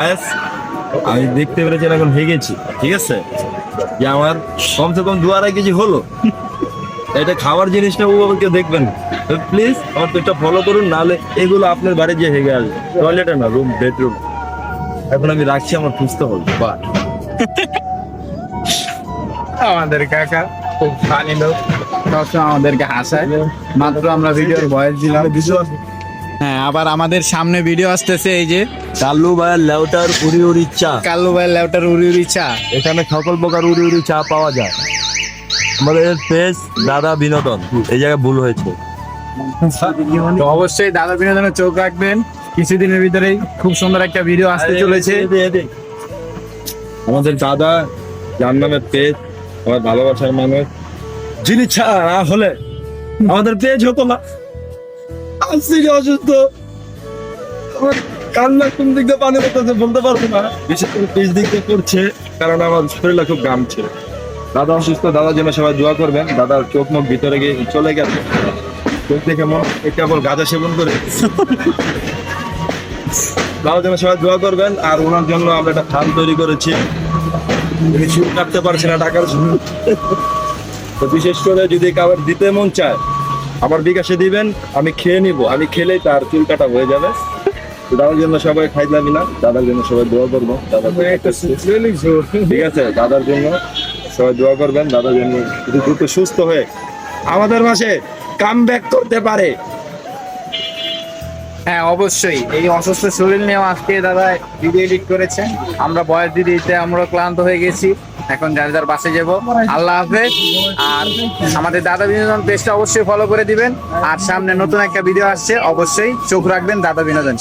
ব্যাস, আমি দেখতে পেরেছি এখন হয়ে গেছি, ঠিক আছে, যে আমার কমসে কম 2-2.5 কেজি হলো। এটা খাবার জিনিসটা ও কেউ দেখবেন, প্লিজ আমার পেটটা ফলো করুন, নাহলে এগুলো আপনার বাড়ি যে হেগে আসবে। টয়লেটে না, রুম, বেডরুম। এখন আমি রাখছি, আমার সুস্থ হল। আমাদের কাকা খুব ফানি লোক, সবসময় আমাদেরকে হাসায়। মাত্র আমরা ভিডিওর ভয়েস দিলাম। হ্যাঁ, আবার আমাদের সামনে ভিডিও আসতেছে, এই যে কাল্লু ভাইয়ের লেউটার উড়ি উড়ি চা। কাল্লু ভাই লেউটার উড়ি উড়ি চা। এখানে সকল প্রকার উড়ি উড়ি চা পাওয়া যায়। আমাদের পেজ দাদা বিনোদন, এই জায়গায় ভুল হয়েছে। তো অবশ্যই দাদা বিনোদনের চোখ রাখবেন, কিছুদিনের ভিতরেই খুব সুন্দর একটা ভিডিও আসতে চলেছে। আমাদের দাদা, যার নামে পেজ, আমার ভালোবাসার মানুষ, যিনি ছাড়া না হলে আমাদের পেজ হতো না। আসছি অসুস্থ, আমার কান্না কোন দিক দিয়ে পানি পড়তেছে বলতে পারবো না। বিশেষ করে পেজ দিক দিয়ে করছে, কারণ আমার শরীরটা খুব ঘামছে। দাদা অসুস্থ, দাদার জন্য সবাই দোয়া করবেন। দাদার চোখ মুখ ভিতরে গিয়ে চলে গেছে, চোখ দেখে মন কেবল গাঁজা সেবন করে। দাদার জন্য সবাই দোয়া করবেন। আর ওনার জন্য আমরা একটা ফান্ড তৈরি করেছি, উনি চুল কাটতে পারছে না টাকার জন্য। তো বিশেষ করে যদি কাউর দিতে মন চায়, আমার বিকাশে দিবেন, আমি খেয়ে নিব। আমি খেলেই তার চুল কাটা হয়ে যাবে। তো দাদার জন্য সবাই খাইলামি না, দাদার জন্য সবাই দোয়া করবো। ঠিক আছে, দাদার জন্য সবাই দোয়া করবেন। দাদার জন্য যদি দ্রুত সুস্থ হয়ে আমাদের মাঝে কাম ব্যাক করতে পারে। হ্যাঁ, অবশ্যই এই অসুস্থ শরীর নিয়েও আজকে দাদা ভিডিও এডিট করেছেন। আমরা বয়স দিতে দিতে আমরা ক্লান্ত হয়ে গেছি, এখন যার যার বাসে যাবো। আল্লাহ হাফেজ। আর আমাদের দাদা বিনোদন পেজটা অবশ্যই ফলো করে দিবেন। আর সামনে নতুন একটা ভিডিও আসছে, অবশ্যই চোখ রাখবেন দাদা বিনোদন।